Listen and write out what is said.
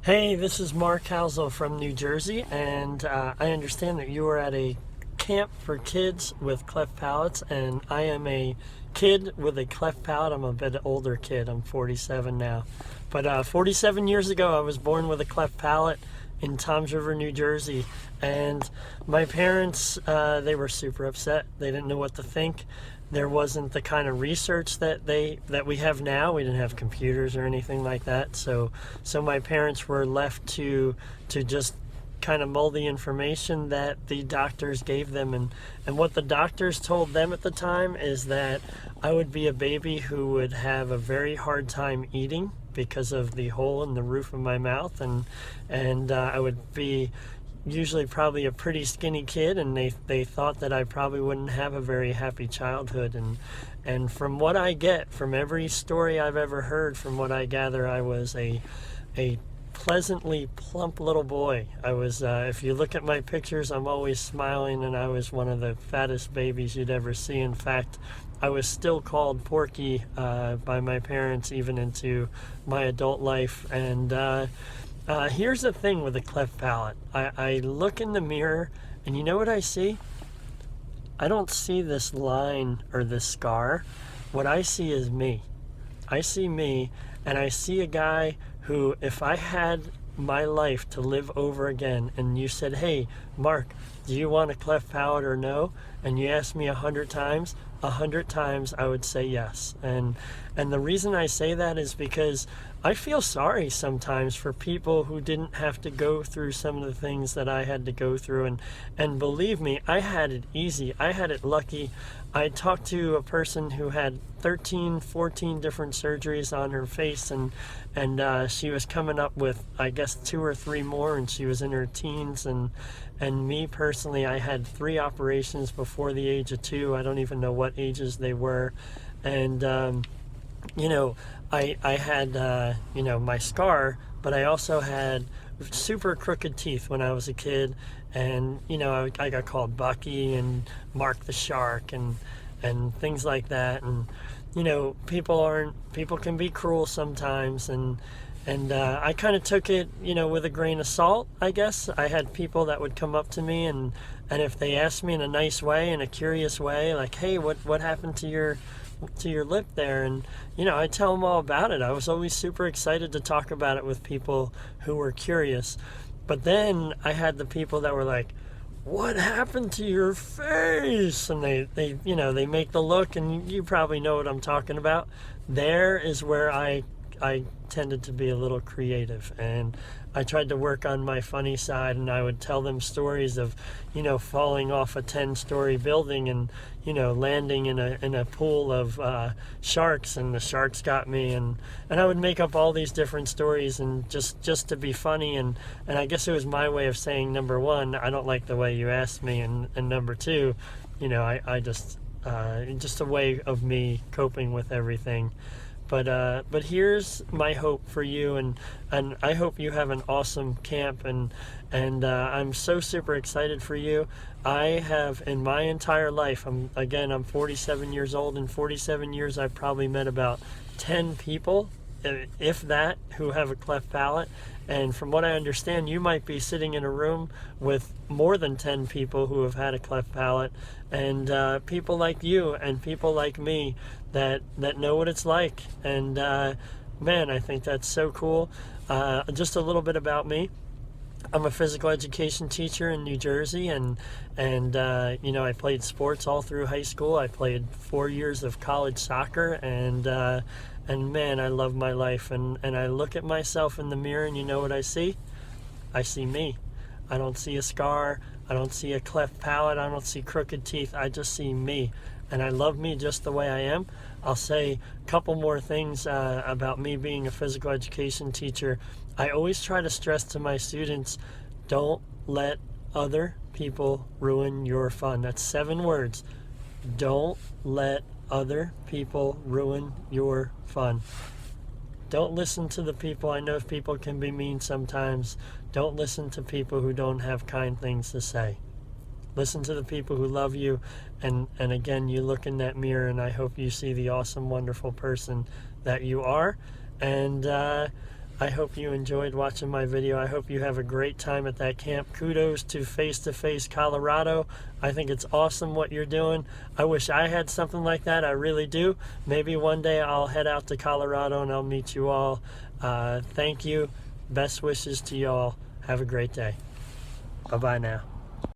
Hey, this is Mark Housel from New Jersey, and I understand that you are at a camp for kids with cleft palates, and I am a kid with a cleft palate. I'm a bit older kid. I'm 47 now. But 47 years ago, I was born with a cleft palate in Toms River, New Jersey, and my parents, they were super upset. They didn't know what to think. There wasn't the kind of research that we have now. We didn't have computers or anything like that. So my parents were left to just kind of mold the information that the doctors gave them, and what the doctors told them at the time is that I would be a baby who would have a very hard time eating because of the hole in the roof of my mouth, and I would be usually probably a pretty skinny kid, and they thought that I probably wouldn't have a very happy childhood, and from what I get from every story I've ever heard, from what I gather, I was a pleasantly plump little boy. I was if you look at my pictures, I'm always smiling, and I was one of the fattest babies you'd ever see. In fact, I was still called Porky by my parents even into my adult life. And here's the thing with a cleft palate. I look in the mirror, and you know what I see? I don't see this line or this scar. What I see is me. I see me, and I see a guy who, if I had my life to live over again, and you said, hey, Mark, do you want a cleft palate or no? And you asked me 100 times, 100 times I would say yes. And the reason I say that is because I feel sorry sometimes for people who didn't have to go through some of the things that I had to go through. And believe me, I had it easy. I had it lucky. I talked to a person who had 13, 14 different surgeries on her face, and she was coming up with, I guess, 2 or 3 more, and she was in her teens. And me personally, I had 3 operations before the age of 2. I don't even know what ages they were. And you know, I had my scar, but I also had super crooked teeth when I was a kid, and I got called Bucky and Mark the Shark and things like that. And people can be cruel sometimes, and I kind of took it with a grain of salt, I guess. I had people that would come up to me, and if they asked me in a nice way, in a curious way, like, hey, what happened to your lip there? And I tell them all about it. I was always super excited to talk about it with people who were curious. But then I had the people that were like, what happened to your face? And they make the look, and you probably know what I'm talking about. There is where I tended to be a little creative, and I tried to work on my funny side, and I would tell them stories of falling off a 10-story building and landing in a pool of sharks, and the sharks got me, and I would make up all these different stories, and just to be funny, and I guess it was my way of saying, number one, I don't like the way you asked me, and number two, I just a way of me coping with everything. But here's my hope for you, and I hope you have an awesome camp, and I'm so super excited for you. I have, in my entire life, I'm 47 years old. In 47 years, I've probably met about 10 people, if that, who have a cleft palate. And from what I understand, you might be sitting in a room with more than 10 people who have had a cleft palate, and people like you and people like me that know what it's like. And man, I think that's so cool. Just a little bit about me. I'm a physical education teacher in New Jersey, and I played sports all through high school. I played 4 years of college soccer, and man, I love my life. And I look at myself in the mirror, and you know what I see? I see me. I don't see a scar. I don't see a cleft palate. I don't see crooked teeth. I just see me. And I love me just the way I am. I'll say a couple more things about me being a physical education teacher. I always try to stress to my students, don't let other people ruin your fun. That's 7 words. Don't let other people ruin your fun. Don't listen to the people. I know people can be mean sometimes. Don't listen to people who don't have kind things to say. Listen to the people who love you, and again, you look in that mirror, and I hope you see the awesome, wonderful person that you are. And I hope you enjoyed watching my video. I hope you have a great time at that camp. Kudos to Face to Face Colorado. I think it's awesome what you're doing. I wish I had something like that. I really do. Maybe one day I'll head out to Colorado and I'll meet you all. Thank you. Best wishes to you all. Have a great day. Bye-bye now.